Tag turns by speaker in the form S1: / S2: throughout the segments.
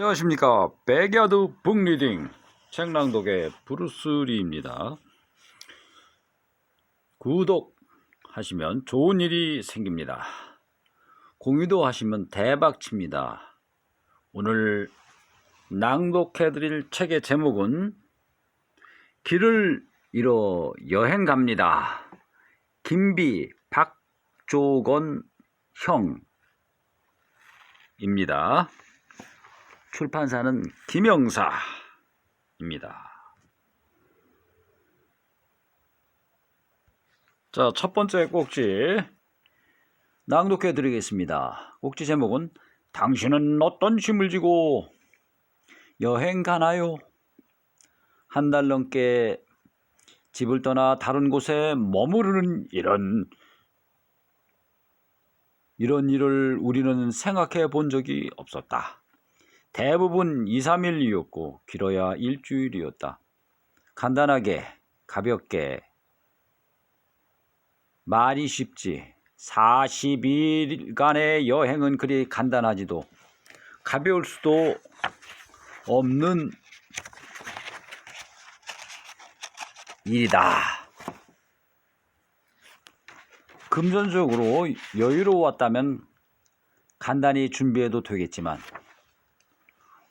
S1: 안녕하십니까. 백야드 북리딩 책낭독의 브루스리입니다. 구독하시면 좋은 일이 생깁니다. 공유도 하시면 대박칩니다. 오늘 낭독해드릴 책의 제목은 길을 잃어 여행 갑니다. 김비 박조건 형입니다. 출판사는 김영사입니다. 자, 첫 번째 꼭지 낭독해 드리겠습니다. 꼭지 제목은 당신은 어떤 짐을 지고 여행 가나요? 한 달 넘게 집을 떠나 다른 곳에 머무르는 이런 일을 우리는 생각해 본 적이 없었다. 대부분 2, 3일이었고 길어야 일주일이었다. 간단하게 가볍게 말이 쉽지 42일간의 여행은 그리 간단하지도 가벼울 수도 없는 일이다. 금전적으로 여유로웠다면 간단히 준비해도 되겠지만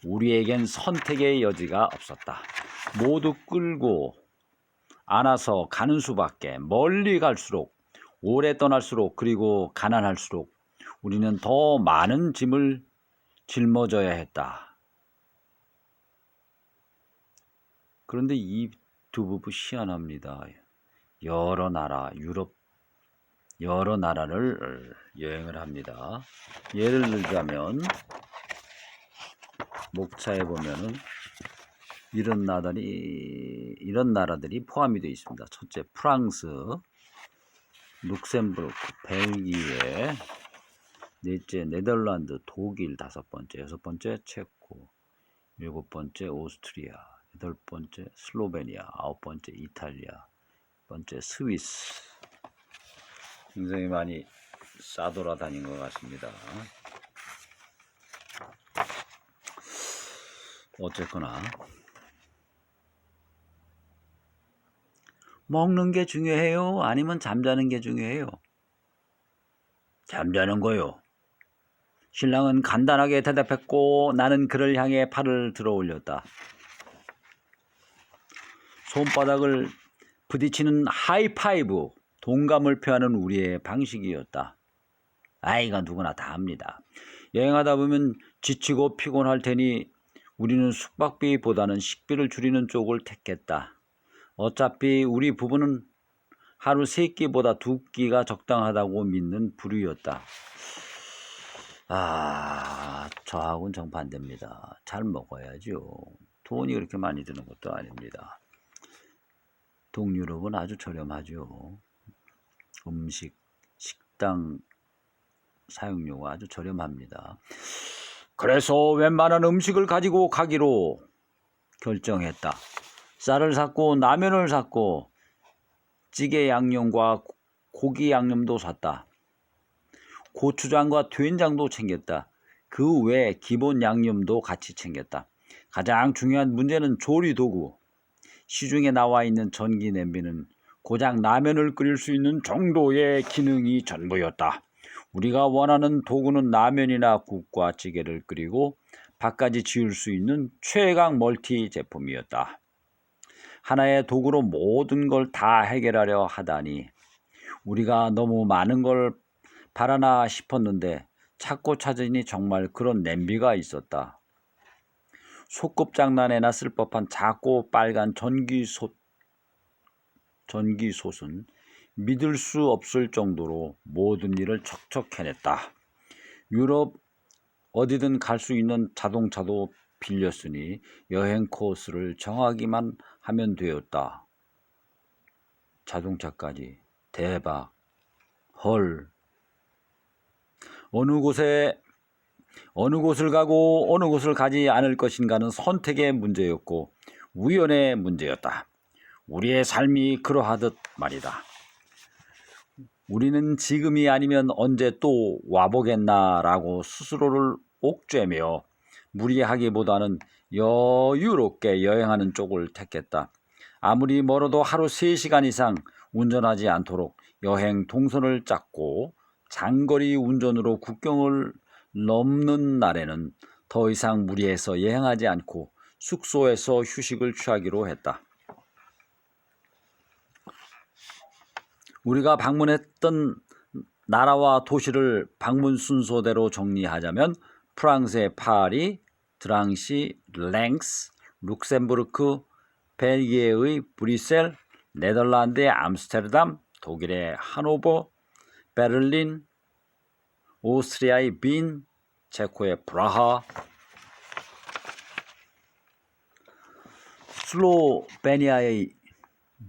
S1: 우리에겐 선택의 여지가 없었다. 모두 끌고 안아서 가는 수밖에. 멀리 갈수록, 오래 떠날수록, 그리고 가난할수록 우리는 더 많은 짐을 짊어져야 했다. 그런데 이 두 부부 희한합니다. 여러 나라, 유럽 여러 나라를 여행을 합니다. 예를 들자면 목차에 보면은 이런 나라들이 포함이 되어 있습니다. 첫째 프랑스, 룩셈부르크, 벨기에, 넷째 네덜란드, 독일, 다섯 번째, 여섯 번째 체코, 일곱 번째 오스트리아, 여덟 번째 슬로베니아, 아홉 번째 이탈리아, 번째 스위스. 굉장히 많이 싸돌아다닌 것 같습니다. 어쨌거나 먹는 게 중요해요? 아니면 잠자는 게 중요해요? 잠자는 거요. 신랑은 간단하게 대답했고 나는 그를 향해 팔을 들어 올렸다. 손바닥을 부딪히는 하이파이브, 동감을 표하는 우리의 방식이었다. 이건 누구나 다 합니다. 여행하다 보면 지치고 피곤할 테니 우리는 숙박비보다는 식비를 줄이는 쪽을 택했다. 어차피 우리 부부는 하루 3끼보다 2끼가 적당하다고 믿는 부류였다. 저하고는 정반대입니다. 잘 먹어야죠. 돈이 그렇게 많이 드는 것도 아닙니다. 동유럽은 아주 저렴하죠. 음식, 식당 사용료가 아주 저렴합니다. 그래서 웬만한 음식을 가지고 가기로 결정했다. 쌀을 샀고 라면을 샀고 찌개 양념과 고기 양념도 샀다. 고추장과 된장도 챙겼다. 그 외에 기본 양념도 같이 챙겼다. 가장 중요한 문제는 조리 도구. 시중에 나와 있는 전기 냄비는 고작 라면을 끓일 수 있는 정도의 기능이 전부였다. 우리가 원하는 도구는 라면이나 국과 찌개를 끓이고 밥까지 지을 수 있는 최강 멀티 제품이었다. 하나의 도구로 모든 걸 다 해결하려 하다니 우리가 너무 많은 걸 바라나 싶었는데 찾고 찾으니 정말 그런 냄비가 있었다. 소꿉장난에나 쓸 법한 작고 빨간 전기솥은 믿을 수 없을 정도로 모든 일을 척척 해냈다. 유럽 어디든 갈 수 있는 자동차도 빌렸으니 여행 코스를 정하기만 하면 되었다. 자동차까지. 대박. 헐. 어느 곳을 가고 어느 곳을 가지 않을 것인가는 선택의 문제였고 우연의 문제였다. 우리의 삶이 그러하듯 말이다. 우리는 지금이 아니면 언제 또 와보겠나라고 스스로를 옥죄며 무리하기보다는 여유롭게 여행하는 쪽을 택했다. 아무리 멀어도 하루 3시간 이상 운전하지 않도록 여행 동선을 짰고 장거리 운전으로 국경을 넘는 날에는 더 이상 무리해서 여행하지 않고 숙소에서 휴식을 취하기로 했다. 우리가 방문했던 나라와 도시를 방문 순서대로 정리하자면 프랑스의 파리, 드랑시, 랭스, 룩셈부르크, 벨기에의 브뤼셀, 네덜란드의 암스테르담, 독일의 하노버, 베를린, 오스트리아의 빈, 체코의 프라하, 슬로베니아의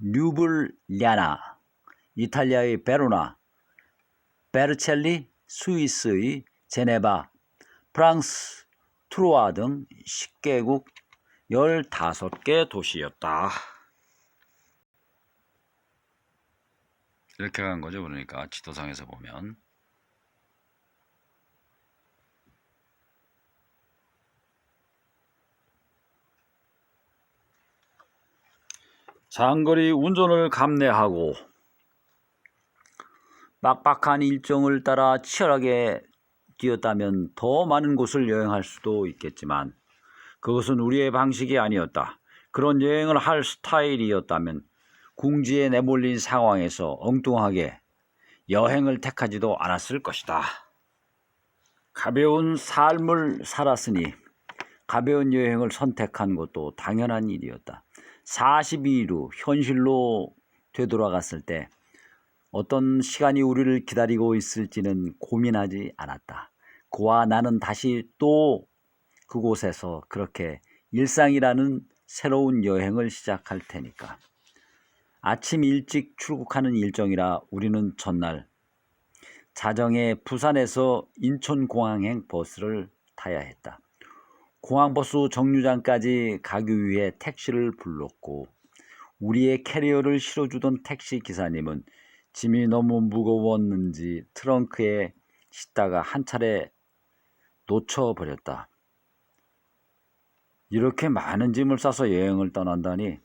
S1: 류블리아나, 이탈리아의 베로나, 베르첼리, 스위스의 제네바, 프랑스 트루아 등 10개국 15개 도시였다. 이렇게 간 거죠. 그러니까 지도상에서 보면. 장거리 운전을 감내하고 빡빡한 일정을 따라 치열하게 뛰었다면 더 많은 곳을 여행할 수도 있겠지만 그것은 우리의 방식이 아니었다. 그런 여행을 할 스타일이었다면 궁지에 내몰린 상황에서 엉뚱하게 여행을 택하지도 않았을 것이다. 가벼운 삶을 살았으니 가벼운 여행을 선택한 것도 당연한 일이었다. 42일 후 현실로 되돌아갔을 때 어떤 시간이 우리를 기다리고 있을지는 고민하지 않았다. 그와 나는 다시 또 그곳에서 그렇게 일상이라는 새로운 여행을 시작할 테니까. 아침 일찍 출국하는 일정이라 우리는 전날 자정에 부산에서 인천공항행 버스를 타야 했다. 공항버스 정류장까지 가기 위해 택시를 불렀고 우리의 캐리어를 실어주던 택시 기사님은 짐이 너무 무거웠는지 트렁크에 싣다가 한 차례 놓쳐버렸다. 이렇게 많은 짐을 싸서 여행을 떠난다니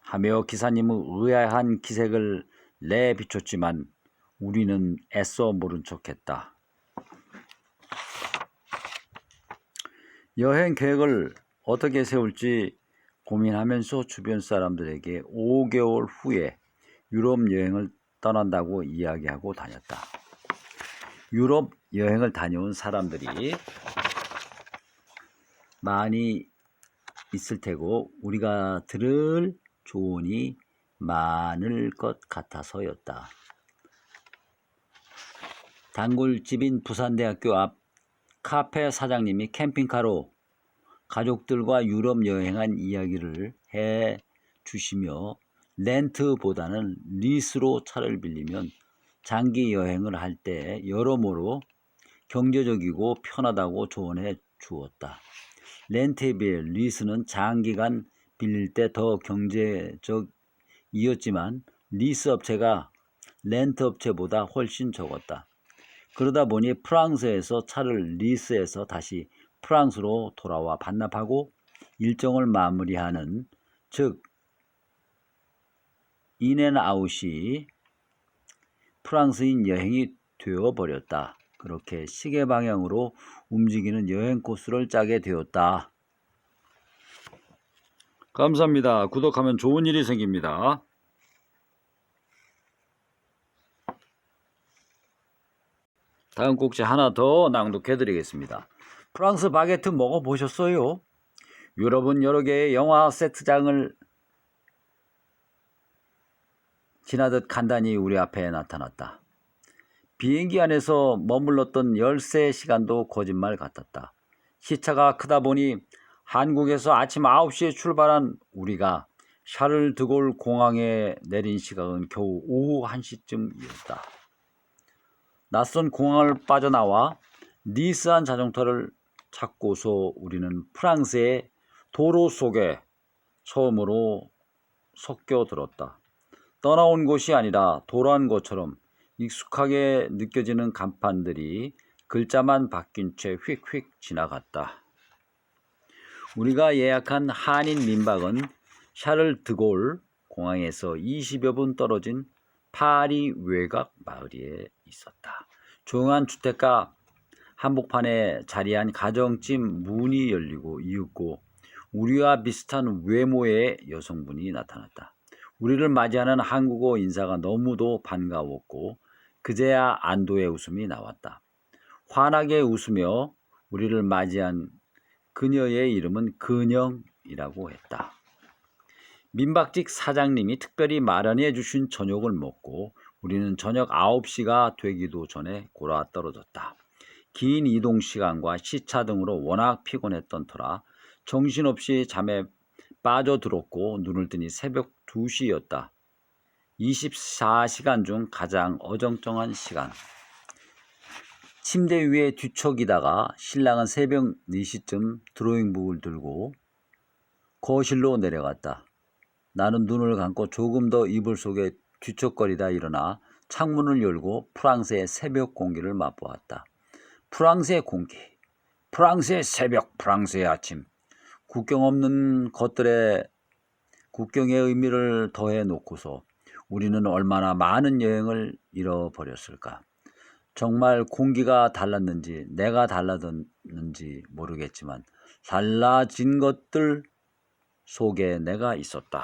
S1: 하며 기사님은 의아한 기색을 내비췄지만 우리는 애써 모른 척했다. 여행 계획을 어떻게 세울지 고민하면서 주변 사람들에게 5개월 후에 유럽 여행을 떠난다고 이야기하고 다녔다. 유럽 여행을 다녀온 사람들이 많이 있을 테고 우리가 들을 조언이 많을 것 같아서였다. 단골집인 부산대학교 앞 카페 사장님이 캠핑카로 가족들과 유럽 여행한 이야기를 해 주시며 렌트보다는 리스로 차를 빌리면 장기 여행을 할 때 여러모로 경제적이고 편하다고 조언해 주었다. 렌트에 비해 리스는 장기간 빌릴 때 더 경제적이었지만 리스 업체가 렌트 업체보다 훨씬 적었다. 그러다 보니 프랑스에서 차를 리스해서 다시 프랑스로 돌아와 반납하고 일정을 마무리하는 즉 인앤아웃이 프랑스인 여행이 되어버렸다. 그렇게 시계 방향으로 움직이는 여행 코스를 짜게 되었다. 감사합니다. 구독하면 좋은 일이 생깁니다. 다음 꼭지 하나 더 낭독해 드리겠습니다. 프랑스 바게트 먹어보셨어요? 유럽은 여러 개의 영화 세트장을 지나듯 간단히 우리 앞에 나타났다. 비행기 안에서 머물렀던 13시간도 거짓말 같았다. 시차가 크다 보니 한국에서 아침 9시에 출발한 우리가 샤를 드골 공항에 내린 시각은 겨우 오후 1시쯤이었다. 낯선 공항을 빠져나와 니스한 자전거를 찾고서 우리는 프랑스의 도로 속에 처음으로 섞여들었다. 떠나온 곳이 아니라 도로한 것처럼 익숙하게 느껴지는 간판들이 글자만 바뀐 채 휙휙 지나갔다. 우리가 예약한 한인 민박은 샤를 드골 공항에서 20여 분 떨어진 파리 외곽 마을에 있었다. 조용한 주택가 한복판에 자리한 가정집 문이 열리고 이윽고 우리와 비슷한 외모의 여성분이 나타났다. 우리를 맞이하는 한국어 인사가 너무도 반가웠고 그제야 안도의 웃음이 나왔다. 환하게 웃으며 우리를 맞이한 그녀의 이름은 근영이라고 했다. 민박집 사장님이 특별히 마련해 주신 저녁을 먹고 우리는 저녁 9시가 되기도 전에 골아떨어졌다. 긴 이동 시간과 시차 등으로 워낙 피곤했던 터라 정신없이 잠에 빠져들었고 눈을 뜨니 새벽 2시였다. 24시간 중 가장 어정쩡한 시간. 침대 위에 뒤척이다가 신랑은 새벽 4시쯤 드로잉북을 들고 거실로 내려갔다. 나는 눈을 감고 조금 더 이불 속에 뒤척거리다 일어나 창문을 열고 프랑스의 새벽 공기를 맛보았다. 프랑스의 공기, 프랑스의 새벽, 프랑스의 아침. 국경 없는 것들의 국경의 의미를 더해 놓고서 우리는 얼마나 많은 여행을 잃어버렸을까. 정말 공기가 달랐는지 내가 달라졌는지 모르겠지만 달라진 것들 속에 내가 있었다.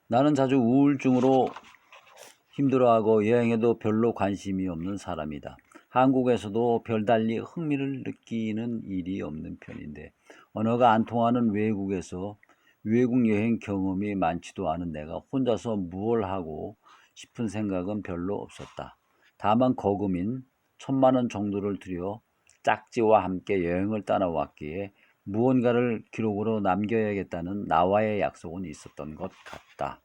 S1: 나는 자주 우울증으로 힘들어하고 여행에도 별로 관심이 없는 사람이다. 한국에서도 별달리 흥미를 느끼는 일이 없는 편인데 언어가 안 통하는 외국에서 외국 여행 경험이 많지도 않은 내가 혼자서 무얼 하고 싶은 생각은 별로 없었다. 다만 거금인 1,000만 원 정도를 들여 짝지와 함께 여행을 떠나왔기에 무언가를 기록으로 남겨야겠다는 나와의 약속은 있었던 것 같다.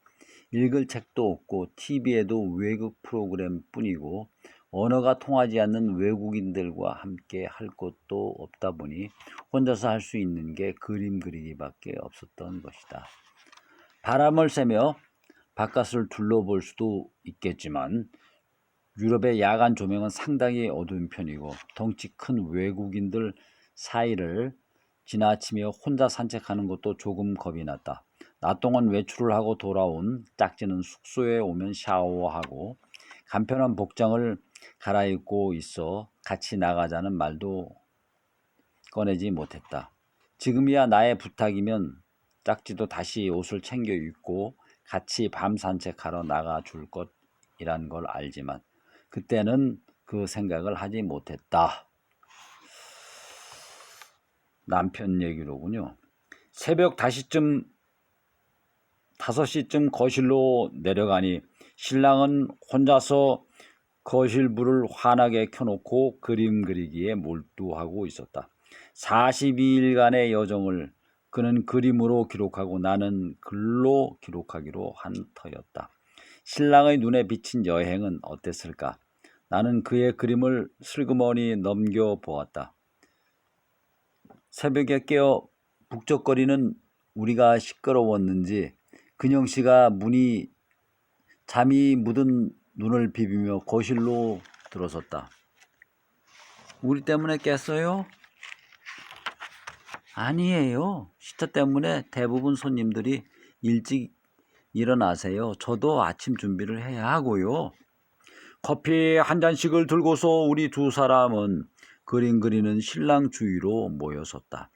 S1: 읽을 책도 없고 TV에도 외국 프로그램 뿐이고 언어가 통하지 않는 외국인들과 함께 할 것도 없다 보니 혼자서 할 수 있는 게 그림 그리기밖에 없었던 것이다. 바람을 쐬며 바깥을 둘러볼 수도 있겠지만 유럽의 야간 조명은 상당히 어두운 편이고 덩치 큰 외국인들 사이를 지나치며 혼자 산책하는 것도 조금 겁이 났다. 낮 동안 외출을 하고 돌아온 짝지는 숙소에 오면 샤워하고 간편한 복장을 갈아입고 있어 같이 나가자는 말도 꺼내지 못했다. 지금이야 나의 부탁이면 짝지도 다시 옷을 챙겨 입고 같이 밤 산책하러 나가 줄 것이란 걸 알지만 그때는 그 생각을 하지 못했다. 남편 얘기로군요. 새벽 5시쯤 거실로 내려가니 신랑은 혼자서 거실 불을 환하게 켜놓고 그림 그리기에 몰두하고 있었다. 42일간의 여정을 그는 그림으로 기록하고 나는 글로 기록하기로 한 터였다. 신랑의 눈에 비친 여행은 어땠을까? 나는 그의 그림을 슬그머니 넘겨보았다. 새벽에 깨어 북적거리는 우리가 시끄러웠는지 근영씨가 잠이 묻은 눈을 비비며 거실로 들어섰다. 우리 때문에 깼어요? 아니에요. 시차 때문에 대부분 손님들이 일찍 일어나세요. 저도 아침 준비를 해야 하고요. 커피 한 잔씩을 들고서 우리 두 사람은 그림 그리는 신랑 주위로 모여섰다.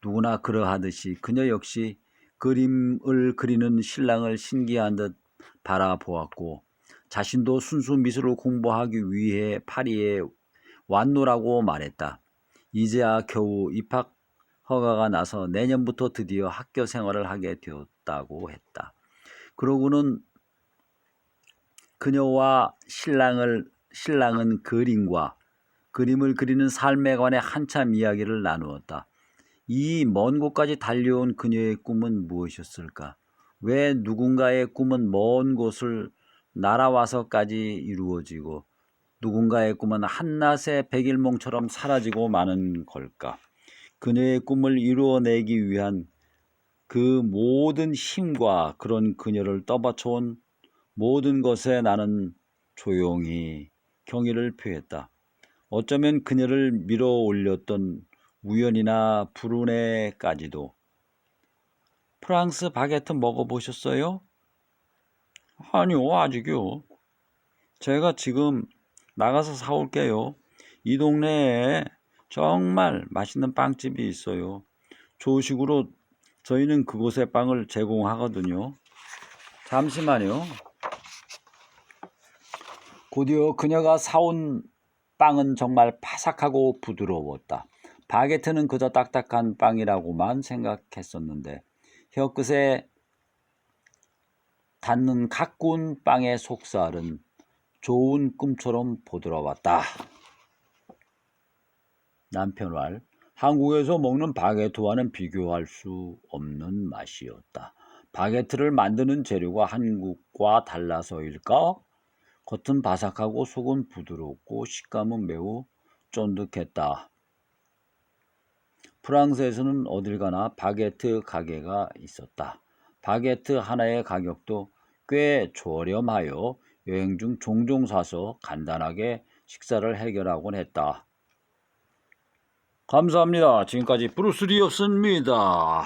S1: 누구나 그러하듯이 그녀 역시 그림을 그리는 신랑을 신기한 듯 바라보았고 자신도 순수 미술을 공부하기 위해 파리에 왔노라고 말했다. 이제야 겨우 입학 허가가 나서 내년부터 드디어 학교 생활을 하게 되었다고 했다. 그러고는 그녀와 신랑은 그림을 그리는 삶에 관해 한참 이야기를 나누었다. 이 먼 곳까지 달려온 그녀의 꿈은 무엇이었을까? 왜 누군가의 꿈은 먼 곳을 날아와서까지 이루어지고 누군가의 꿈은 한낮의 백일몽처럼 사라지고 마는 걸까? 그녀의 꿈을 이루어내기 위한 그 모든 힘과 그런 그녀를 떠받쳐온 모든 것에 나는 조용히 경의를 표했다. 어쩌면 그녀를 밀어 올렸던 우연이나 불운에까지도. 프랑스 바게트 먹어보셨어요? 아니요, 아직요. 제가 지금 나가서 사올게요. 이 동네에 정말 맛있는 빵집이 있어요. 조식으로 저희는 그곳에 빵을 제공하거든요. 잠시만요. 곧이어 그녀가 사온 빵은 정말 바삭하고 부드러웠다. 바게트는 그저 딱딱한 빵이라고만 생각했었는데 혀끝에 닿는 가꾸운 빵의 속살은 좋은 꿈처럼 부드러웠다. 남편 말, 한국에서 먹는 바게트와는 비교할 수 없는 맛이었다. 바게트를 만드는 재료가 한국과 달라서일까? 겉은 바삭하고 속은 부드럽고 식감은 매우 쫀득했다. 프랑스에서는 어딜 가나 바게트 가게가 있었다. 바게트 하나의 가격도 꽤 저렴하여 여행 중 종종 사서 간단하게 식사를 해결하곤 했다. 감사합니다. 지금까지 브루스리였습니다.